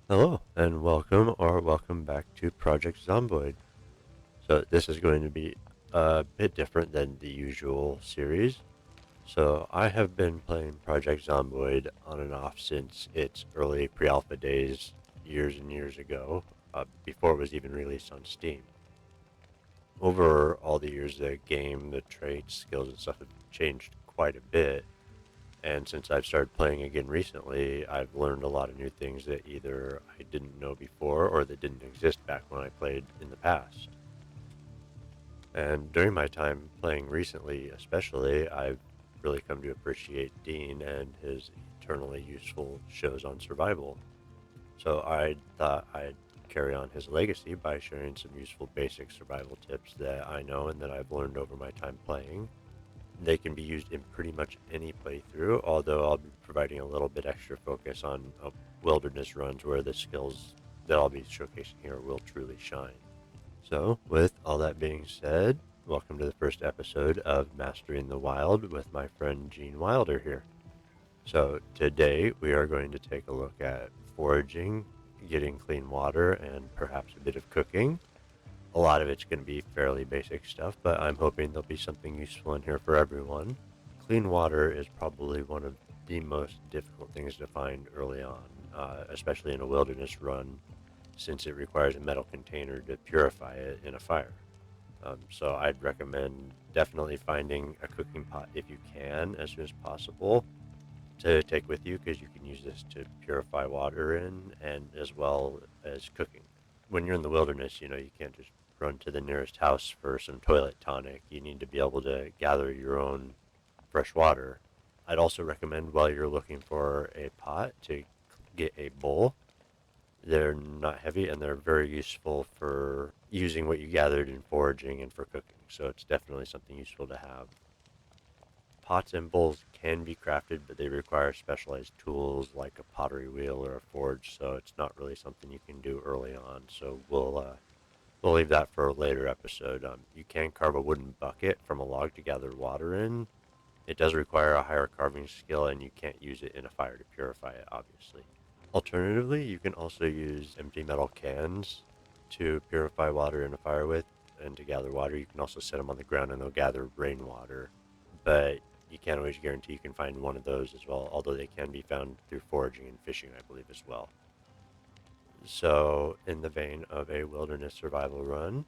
Hello and welcome back to Project Zomboid. So this is going to be a bit different than the usual series. So I have been playing Project Zomboid on and off since its early pre-alpha days years and years ago, before it was even released on Steam. Over all the years, the game, the traits, skills, and stuff have changed quite a bit. And since I've started playing again recently, I've learned a lot of new things that either I didn't know before or that didn't exist back when I played in the past. And during my time playing recently, especially, I've really come to appreciate Dean and his eternally useful shows on survival. So I thought I'd carry on his legacy by sharing some useful basic survival tips that I know and that I've learned over my time playing. They can be used in pretty much any playthrough, although I'll be providing a little bit extra focus on wilderness runs where the skills that I'll be showcasing here will truly shine. So, with all that being said, welcome to the first episode of Mastering the Wild with my friend Gene Wilder here. So, today we are going to take a look at foraging, getting clean water, and perhaps a bit of cooking. A lot of it's going to be fairly basic stuff, but I'm hoping there'll be something useful in here for everyone. Clean water is probably one of the most difficult things to find early on, especially in a wilderness run, since it requires a metal container to purify it in a fire. So I'd recommend definitely finding a cooking pot if you can as soon as possible to take with you, because you can use this to purify water in and as well as cooking. When you're in the wilderness, you can't just run to the nearest house for some toilet tonic. You need to be able to gather your own fresh water. I'd also recommend, while you're looking for a pot, to get a bowl. They're not heavy and they're very useful for using what you gathered in foraging and for cooking. So it's definitely something useful to have. Pots and bowls can be crafted, but they require specialized tools like a pottery wheel or a forge, so it's not really something you can do early on. So we'll leave that for a later episode. You can carve a wooden bucket from a log to gather water in. It does require a higher carving skill, and you can't use it in a fire to purify it, obviously. Alternatively, you can also use empty metal cans to purify water in a fire with and to gather water. You can also set them on the ground and they'll gather rainwater, but you can't always guarantee you can find one of those as well, although they can be found through foraging and fishing, I believe, as well. So, in the vein of a wilderness survival run,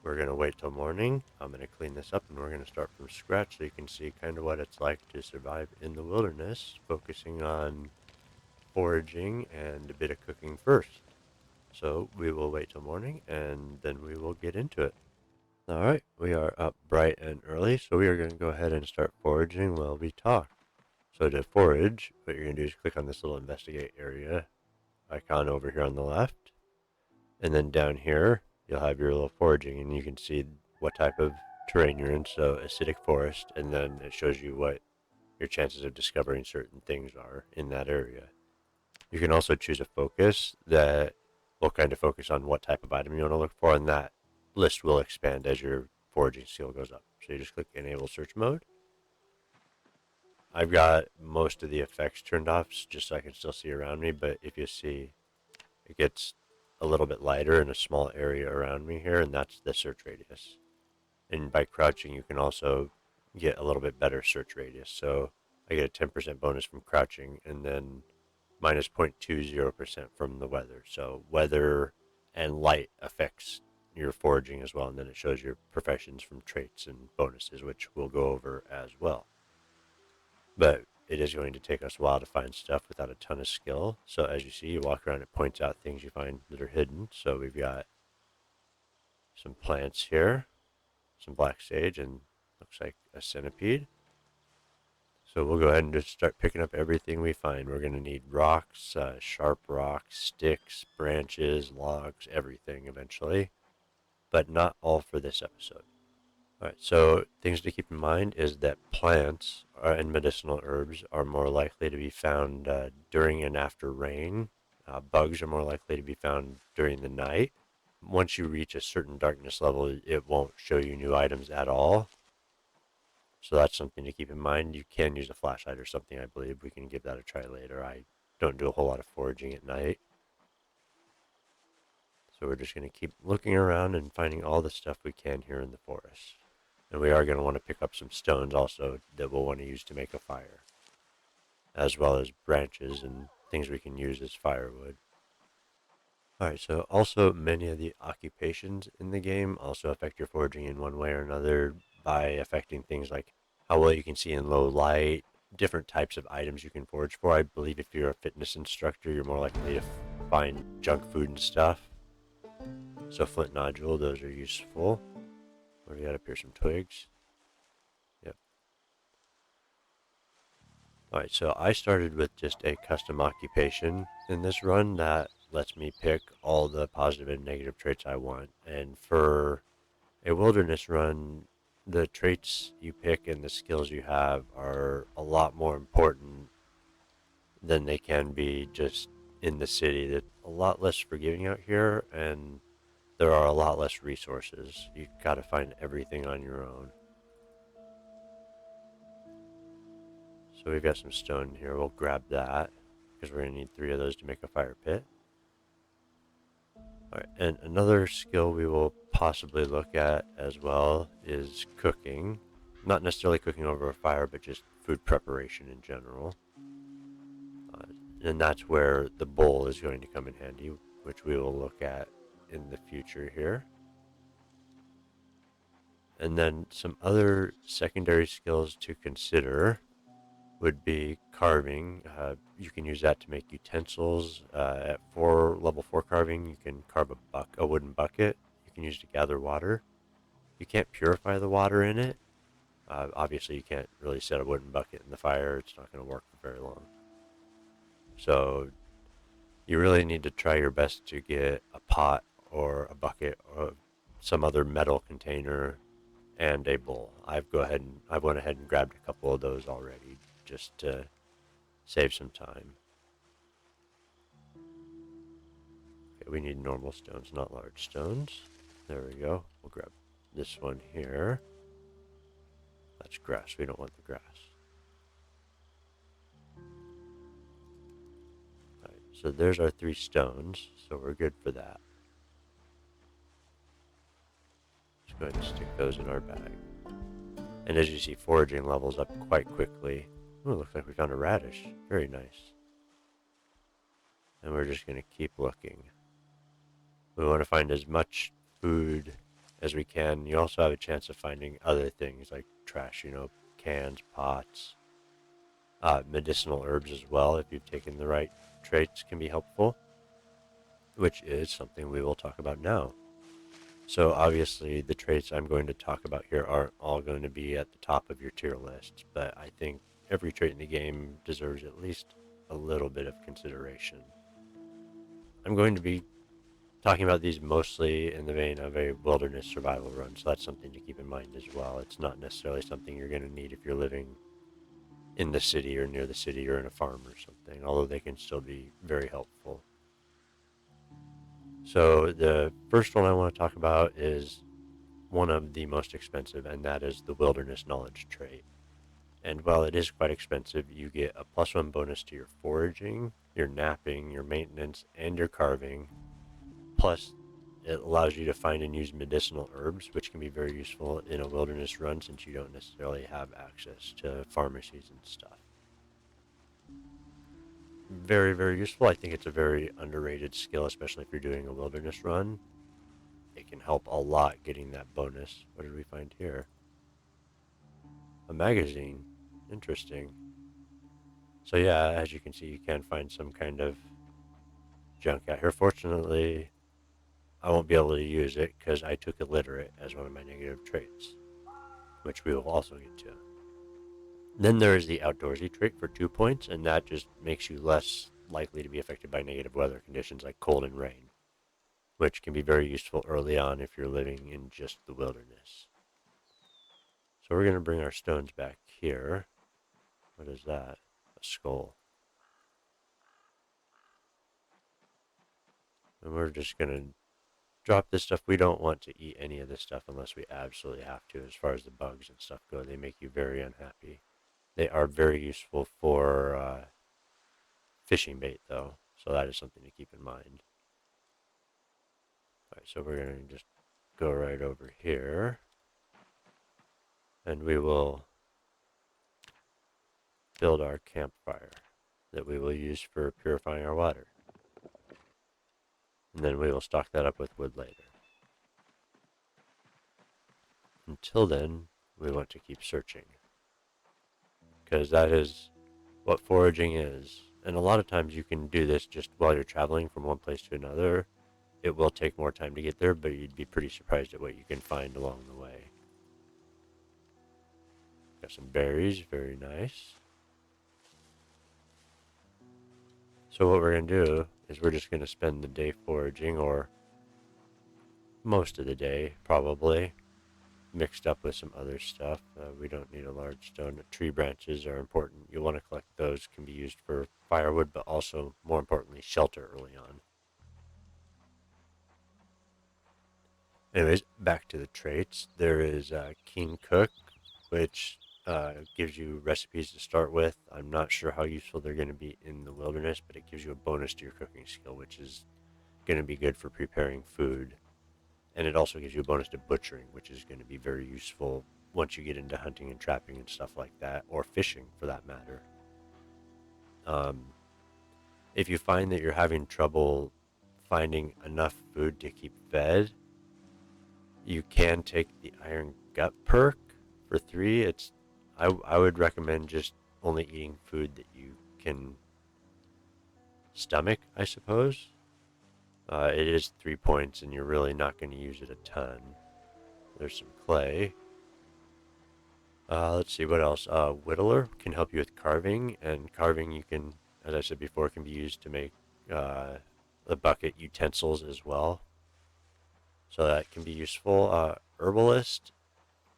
we're going to wait till morning. I'm going to clean this up and we're going to start from scratch so you can see kind of what it's like to survive in the wilderness, focusing on foraging and a bit of cooking first. So we will wait till morning and then we will get into it. All right, we are up bright and early, so we are going to go ahead and start foraging while we talk. So to forage, what you're going to do is click on this little investigate area icon over here on the left. And then down here, you'll have your little foraging and you can see what type of terrain you're in. So acidic forest, and then it shows you what your chances of discovering certain things are in that area. You can also choose a focus that will kind of focus on what type of item you want to look for, and that list will expand as your foraging skill goes up. So you just click enable search mode. I've got most of the effects turned off just so I can still see around me, but if you see, it gets a little bit lighter in a small area around me here, and that's the search radius. And by crouching, you can also get a little bit better search radius. So I get a 10% bonus from crouching, and then minus 0.20% from the weather. So weather and light affects your foraging as well, and then it shows your professions from traits and bonuses, which we'll go over as well. But it is going to take us a while to find stuff without a ton of skill. So as you see, you walk around, it points out things you find that are hidden. So we've got some plants here, some black sage, and looks like a centipede. So we'll go ahead and just start picking up everything we find. We're going to need rocks, sharp rocks, sticks, branches, logs, everything eventually, but not all for this episode. All right, so things to keep in mind is that plants and medicinal herbs are more likely to be found during and after rain. Bugs are more likely to be found during the night. Once you reach a certain darkness level, it won't show you new items at all. So that's something to keep in mind. You can use a flashlight or something, I believe. We can give that a try later. I don't do a whole lot of foraging at night. So we're just going to keep looking around and finding all the stuff we can here in the forest. And we are going to want to pick up some stones also that we'll want to use to make a fire, as well as branches and things we can use as firewood. Alright, so also many of the occupations in the game also affect your foraging in one way or another by affecting things like how well you can see in low light, different types of items you can forage for. I believe if you're a fitness instructor, you're more likely to find junk food and stuff. So flint nodule, those are useful. What do we got up here? Some twigs. Yep. Alright, so I started with just a custom occupation in this run that lets me pick all the positive and negative traits I want. And for a wilderness run, the traits you pick and the skills you have are a lot more important than they can be just in the city. That a lot less forgiving out here, and there are a lot less resources. You gotta find everything on your own. So we've got some stone here. We'll grab that because we're gonna need 3 of those to make a fire pit. All right, and another skill we will possibly look at as well is cooking. Not necessarily cooking over a fire, but just food preparation in general. Uh, and that's where the bowl is going to come in handy, which we will look at in the future here. And then some other secondary skills to consider would be carving. You can use that to make utensils. At level 4 carving, you can carve a wooden bucket. You can use to gather water. You can't purify the water in it. Obviously, you can't really set a wooden bucket in the fire. It's not going to work for very long. So you really need to try your best to get a pot or a bucket or some other metal container and a bowl. I went ahead and grabbed a couple of those already just to save some time. Okay, we need normal stones, not large stones. There we go. We'll grab this one here. That's grass. We don't want the grass. Alright, so there's our 3 stones, so we're good for that. Just go ahead and stick those in our bag. And as you see, foraging levels up quite quickly. Ooh, looks like we found a radish. Very nice. And we're just going to keep looking. We want to find as much food as we can. You also have a chance of finding other things like trash, cans, pots, medicinal herbs as well. If you've taken the right traits, can be helpful, which is something we will talk about now. So obviously the traits I'm going to talk about here aren't all going to be at the top of your tier list, but I think every trait in the game deserves at least a little bit of consideration. I'm going to be talking about these mostly in the vein of a wilderness survival run, so that's something to keep in mind as well. It's not necessarily something you're going to need if you're living in the city or near the city or in a farm or something, although they can still be very helpful. So the first one I want to talk about is one of the most expensive, and that is the wilderness knowledge trait. And while it is quite expensive, you get a +1 bonus to your foraging, your napping, your maintenance, and your carving. Plus, it allows you to find and use medicinal herbs, which can be very useful in a wilderness run since you don't necessarily have access to pharmacies and stuff. Very, very useful. I think it's a very underrated skill, especially if you're doing a wilderness run. It can help a lot getting that bonus. What did we find here? A magazine. Interesting. So yeah, as you can see, you can find some kind of junk out here. Fortunately, I won't be able to use it because I took illiterate as one of my negative traits, which we will also get to. Then there is the outdoorsy trait for 2 points, and that just makes you less likely to be affected by negative weather conditions like cold and rain, which can be very useful early on if you're living in just the wilderness. So we're going to bring our stones back here. What is that? A skull. And we're just going to drop this stuff. We don't want to eat any of this stuff unless we absolutely have to. As far as the bugs and stuff go, they make you very unhappy. They are very useful for fishing bait, though, so that is something to keep in mind. Alright, so we're going to just go right over here. And we will build our campfire that we will use for purifying our water. And then we will stock that up with wood later. Until then, we want to keep searching. Because that is what foraging is. And a lot of times you can do this just while you're traveling from one place to another. It will take more time to get there, but you'd be pretty surprised at what you can find along the way. Got some berries, very nice. So what we're going to do is we're just going to spend the day foraging, or most of the day probably, mixed up with some other stuff. We don't need a large stone. Tree branches are important. You'll want to collect those. Can be used for firewood, but also, more importantly, shelter early on. Anyways, back to the traits. There is Keen Cook, which gives you recipes to start with. I'm not sure how useful they're going to be in the wilderness, but it gives you a bonus to your cooking skill, which is going to be good for preparing food. And it also gives you a bonus to butchering, which is going to be very useful once you get into hunting and trapping and stuff like that, or fishing for that matter. If you find that you're having trouble finding enough food to keep fed, you can take the Iron Gut perk for 3. I would recommend just only eating food that you can stomach, I suppose. It is 3 points, and you're really not going to use it a ton. There's some clay. Let's see, what else? Whittler can help you with carving, and carving you can, as I said before, can be used to make the bucket utensils as well. So that can be useful. Herbalist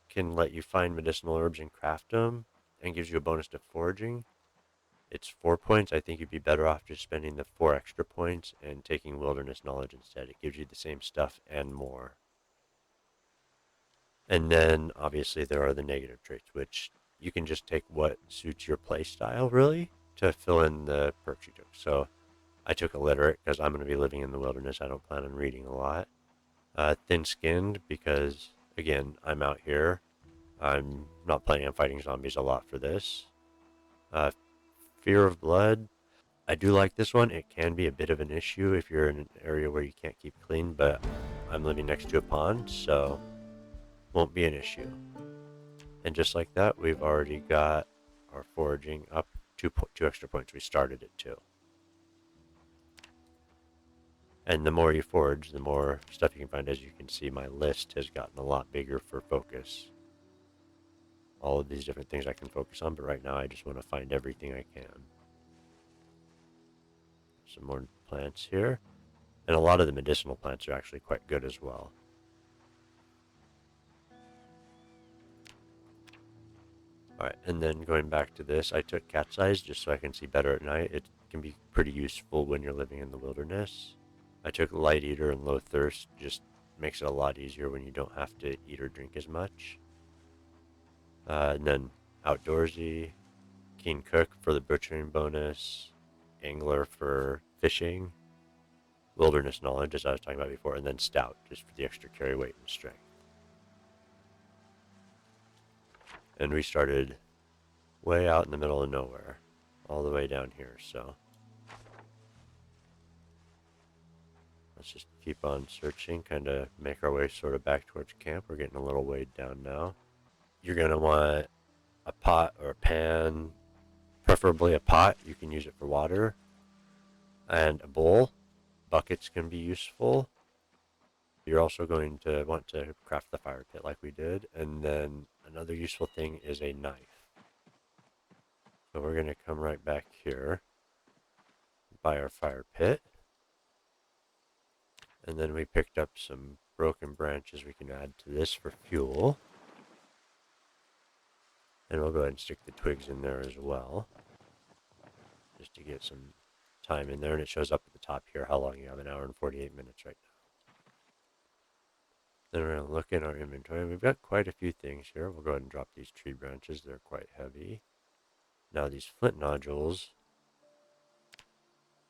can let you find medicinal herbs and craft them, and gives you a bonus to foraging. It's 4 points. I think you'd be better off just spending the 4 extra points and taking wilderness knowledge instead. It gives you the same stuff and more. And then obviously there are the negative traits, which you can just take what suits your play style really to fill in the perks you took. So I took illiterate because I'm going to be living in the wilderness. I don't plan on reading a lot. Thin-skinned because, again, I'm out here. I'm not planning on fighting zombies a lot for this. Fear of blood. I do like this one. It can be a bit of an issue if you're in an area where you can't keep clean, but I'm living next to a pond, so won't be an issue. And just like that, we've already got our foraging up 2 extra points. We started at 2. And the more you forage, the more stuff you can find. As you can see, my list has gotten a lot bigger for focus. All of these different things I can focus on, but right now I just want to find everything I can. Some more plants here. And a lot of the medicinal plants are actually quite good as well. Alright, and then going back to this, I took cat's eyes just so I can see better at night. It can be pretty useful when you're living in the wilderness. I took light eater and low thirst, just makes it a lot easier when you don't have to eat or drink as much. And then outdoorsy, keen cook for the butchering bonus, angler for fishing, wilderness knowledge as I was talking about before, and then stout just for the extra carry weight and strength. And we started way out in the middle of nowhere, all the way down here, so let's just keep on searching, kind of make our way sort of back towards camp. We're getting a little way down now. You're going to want a pot or a pan, preferably a pot. You can use it for water, and a bowl. Buckets can be useful. You're also going to want to craft the fire pit like we did, and then another useful thing is a knife. So we're going to come right back here by our fire pit. And then we picked up some broken branches we can add to this for fuel. And we'll go ahead and stick the twigs in there as well, just to get some time in there. And it shows up at the top here how long you have, 1 hour and 48 minutes right now. Then we're going to look in our inventory. We've got quite a few things here. We'll go ahead and drop these tree branches. They're quite heavy. Now these flint nodules,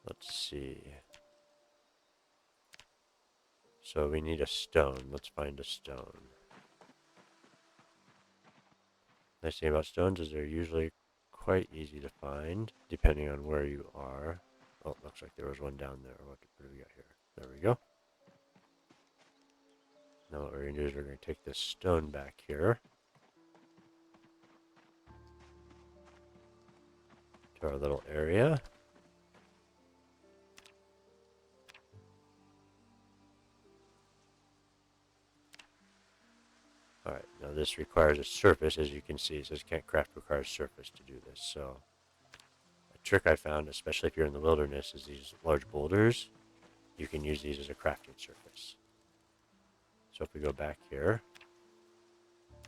let's see. So we need a stone. Let's find a stone. Nice thing about stones is they're usually quite easy to find, depending on where you are. Oh, it looks like there was one down there. What do we got here? There we go. Now what we're going to do is we're going to take this stone back here to our little area. Alright, now this requires a surface. As you can see, it says can't craft requires surface to do this. So a trick I found, especially if you're in the wilderness, is these large boulders. You can use these as a crafting surface. So if we go back here,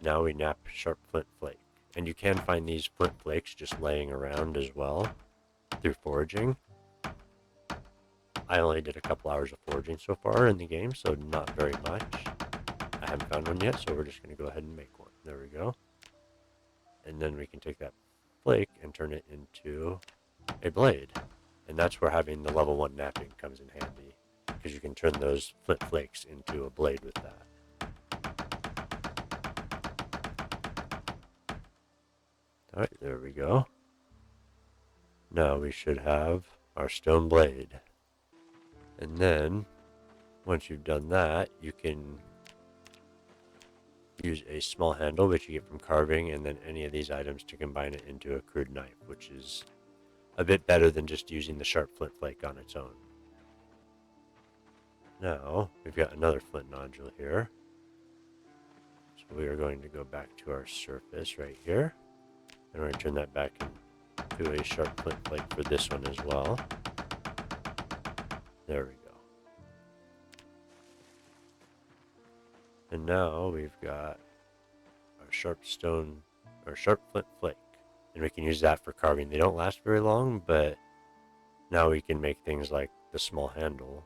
now we nap sharp flint flake. And you can find these flint flakes just laying around as well through foraging. I only did a couple hours of foraging so far in the game, so not very much. I haven't found one yet, so we're just going to go ahead and make one. There we go. And then we can take that flake and turn it into a blade. And that's where having the level 1 napping comes in handy, because you can turn those flint flakes into a blade with that. Alright, there we go. Now we should have our stone blade. And then, once you've done that, you can use a small handle, which you get from carving, and then any of these items to combine it into a crude knife, which is a bit better than just using the sharp flint flake on its own. Now, we've got another flint nodule here. So we are going to go back to our surface right here. And we're going to turn that back into a sharp flint flake for this one as well. There we go. And now we've got our sharp flint flake. And we can use that for carving. They don't last very long, but now we can make things like the small handle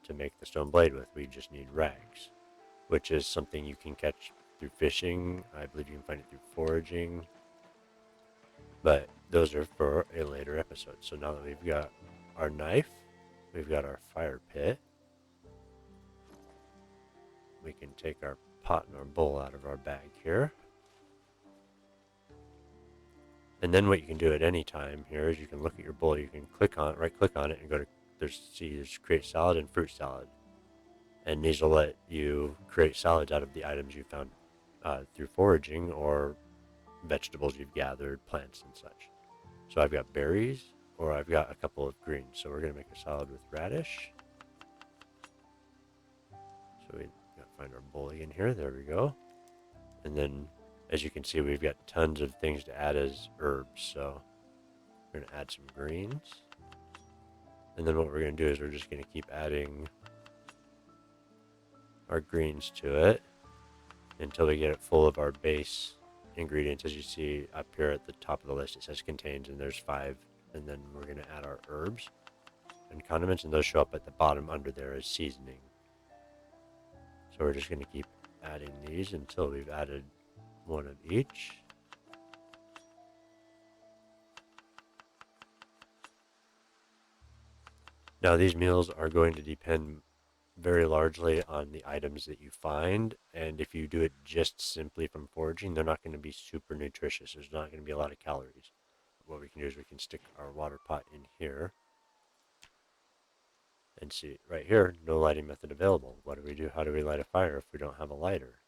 to make the stone blade with. We just need rags, which is something you can catch through fishing. I believe you can find it through foraging. But those are for a later episode. So now that we've got our knife, we've got our fire pit, we can take our pot and our bowl out of our bag here. And then what you can do at any time here is you can look at your bowl, you can right click on it and go to, there's create salad and fruit salad. And these will let you create salads out of the items you found through foraging or vegetables you've gathered, plants and such. So I've got berries, or I've got a couple of greens. So we're going to make a salad with radish. So we got to find our bowl again here. There we go. And then, as you can see, we've got tons of things to add as herbs. So we're going to add some greens. And then what we're going to do is we're just going to keep adding our greens to it until we get it full of our base ingredients. As you see up here at the top of the list, it says contains, and there's 5. And then we're going to add our herbs and condiments, and those show up at the bottom under there as seasoning. So we're just going to keep adding these until we've added one of each. Now these meals are going to depend very largely on the items that you find, and if you do it just simply from foraging, they're not going to be super nutritious. There's not going to be a lot of calories. What we can do is we can stick our water pot in here and see right here, no lighting method available. What do we do? How do we light a fire if we don't have a lighter?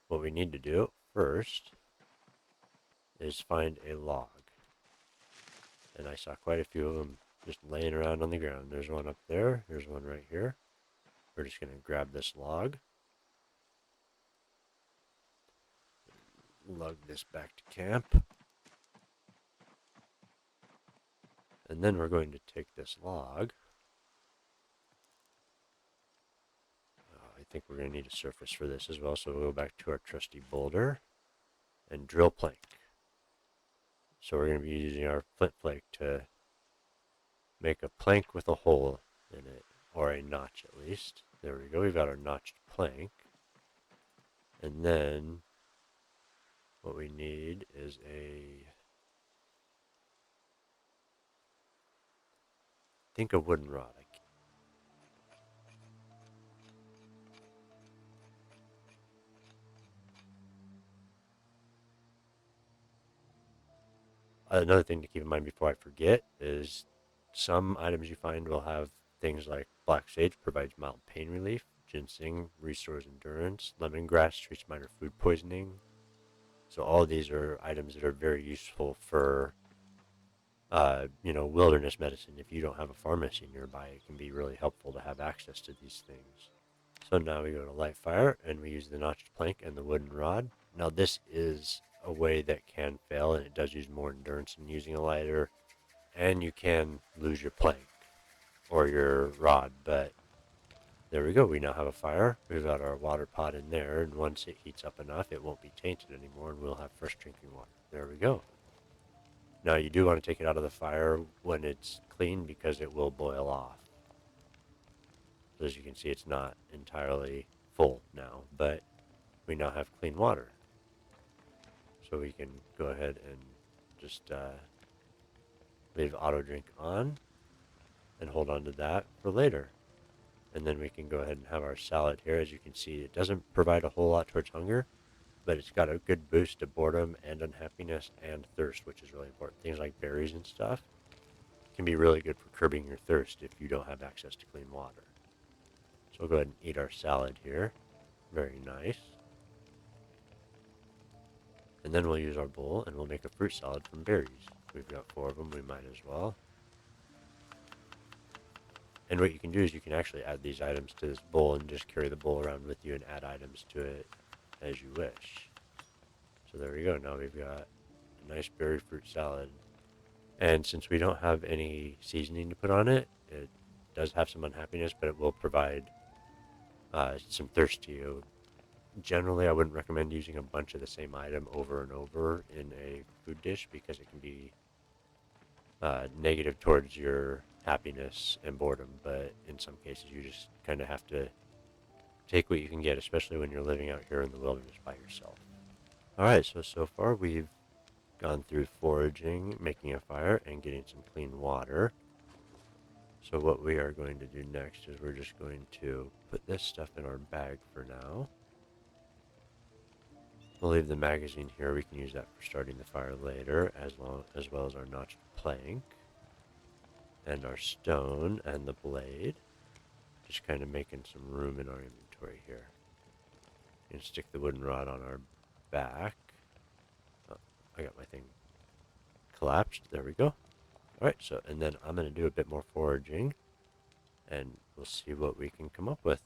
What we need to do first is find a log. And I saw quite a few of them just laying around on the ground. There's one up there. There's one right here. We're just going to grab this log, lug this back to camp, and then we're going to take this log. I think we're going to need a surface for this as well, so we'll go back to our trusty boulder and drill plank. So we're going to be using our flint flake to make a plank with a hole in it, or a notch at least. There we go, we've got our notched plank. And then what we need is a wooden rod. another thing to keep in mind before I forget is some items you find will have things like black sage provides mild pain relief, ginseng restores endurance, lemongrass treats minor food poisoning. So all of these are items that are very useful for wilderness medicine. If you don't have a pharmacy nearby, it can be really helpful to have access to these things. So now we go to light fire and we use the notched plank and the wooden rod. Now this is a way that can fail and it does use more endurance than using a lighter, and you can lose your plank or your rod, but there we go. We now have a fire. We've got our water pot in there, and once it heats up enough, it won't be tainted anymore, and we'll have fresh drinking water. There we go. Now you do want to take it out of the fire when it's clean because it will boil off. So as you can see, it's not entirely full now, but we now have clean water. So we can go ahead and just leave auto drink on and hold on to that for later. And then we can go ahead and have our salad here. As you can see, it doesn't provide a whole lot towards hunger, but it's got a good boost to boredom and unhappiness and thirst, which is really important. Things like berries and stuff can be really good for curbing your thirst if you don't have access to clean water. So we'll go ahead and eat our salad here. Very nice. And then we'll use our bowl and we'll make a fruit salad from berries. We've got 4 of them, we might as well. And what you can do is you can actually add these items to this bowl and just carry the bowl around with you and add items to it as you wish. So there we go. Now we've got a nice berry fruit salad. And since we don't have any seasoning to put on it, it does have some unhappiness, but it will provide some thirst to you. Generally, I wouldn't recommend using a bunch of the same item over and over in a food dish because it can be negative towards your happiness and boredom, but in some cases you just kind of have to take what you can get, especially when you're living out here in the wilderness by yourself. Alright, so far we've gone through foraging, making a fire, and getting some clean water. So what we are going to do next is we're just going to put this stuff in our bag for now. We'll leave the magazine here. We can use that for starting the fire later, as well as our notched plank and our stone and the blade. Just kind of making some room in our inventory here. And stick the wooden rod on our back. Oh, I got my thing collapsed. There we go. Alright, and then I'm going to do a bit more foraging, and we'll see what we can come up with.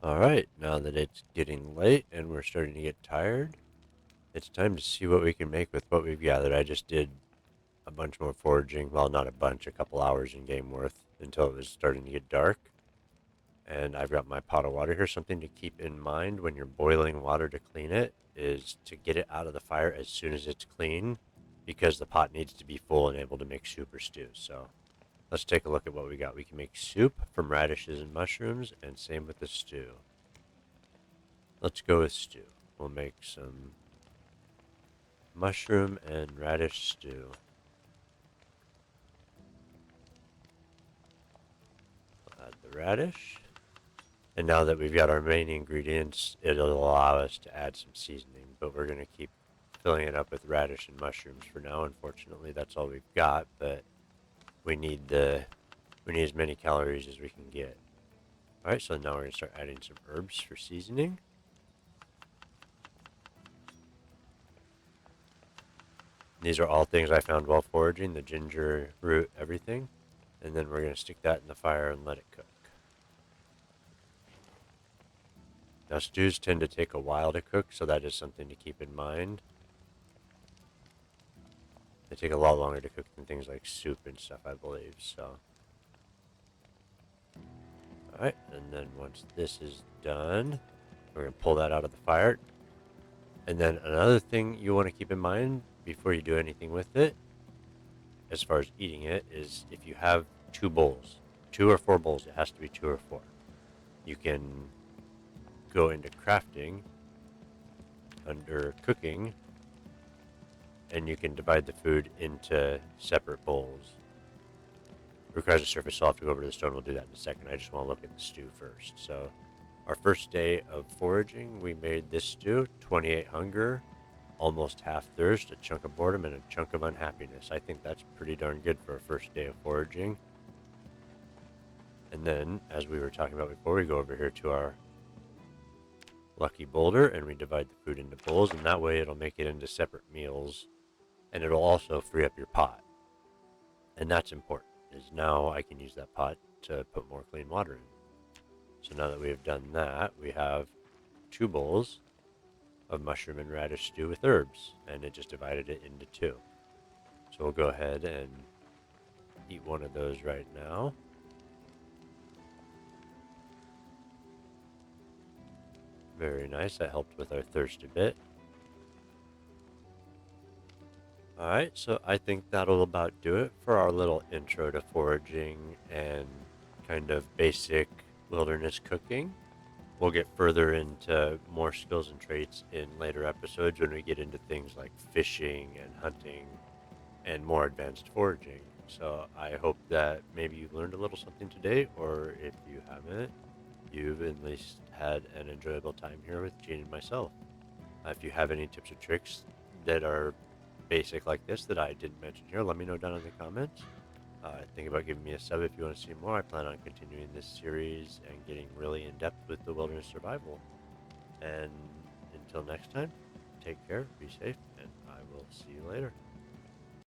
Alright, now that it's getting late and we're starting to get tired, it's time to see what we can make with what we've gathered. I just did a bunch more foraging. Well, not a bunch, a couple hours in game worth until it was starting to get dark. And I've got my pot of water here. Something to keep in mind when you're boiling water to clean it is to get it out of the fire as soon as it's clean, because the pot needs to be full and able to make soup or stew. So let's take a look at what we got. We can make soup from radishes and mushrooms, and same with the stew. Let's go with stew. We'll make some mushroom and radish stew. We'll add the radish. And now that we've got our main ingredients, it'll allow us to add some seasoning, but we're going to keep filling it up with radish and mushrooms for now. Unfortunately, that's all we've got, but we need as many calories as we can get. Alright, so now we're going to start adding some herbs for seasoning. These are all things I found while foraging, the ginger root, everything. And then we're going to stick that in the fire and let it cook. Now, stews tend to take a while to cook, so that is something to keep in mind. They take a lot longer to cook than things like soup and stuff, I believe, so. Alright, and then once this is done, we're going to pull that out of the fire. And then another thing you want to keep in mind before you do anything with it, as far as eating it, is if you have 2 bowls, 2 or 4 bowls, it has to be 2 or 4. You can go into crafting under cooking, and you can divide the food into separate bowls. It requires a surface, so I'll have to go over to the stone. We'll do that in a second. I just want to look at the stew first. So our first day of foraging, we made this stew, 28 hunger, almost half thirst, a chunk of boredom, and a chunk of unhappiness. I think that's pretty darn good for a first day of foraging. And then, as we were talking about before, we go over here to our lucky boulder and we divide the food into bowls, and that way it'll make it into separate meals, and it'll also free up your pot. And that's important, is now I can use that pot to put more clean water in. So now that we have done that, we have 2 bowls of mushroom and radish stew with herbs, and it just divided it into 2. So we'll go ahead and eat one of those right now. Very nice, that helped with our thirst a bit. Alright, so I think that'll about do it for our little intro to foraging and kind of basic wilderness cooking. We'll get further into more skills and traits in later episodes when we get into things like fishing and hunting and more advanced foraging. So I hope that maybe you learned a little something today, or if you haven't, you've at least had an enjoyable time here with Gene and myself. If you have any tips or tricks that are basic like this that I didn't mention here, let me know down in the comments. Think about giving me a sub if you want to see more. I plan on continuing this series and getting really in depth with the wilderness survival. And until next time, take care, be safe, and I will see you later.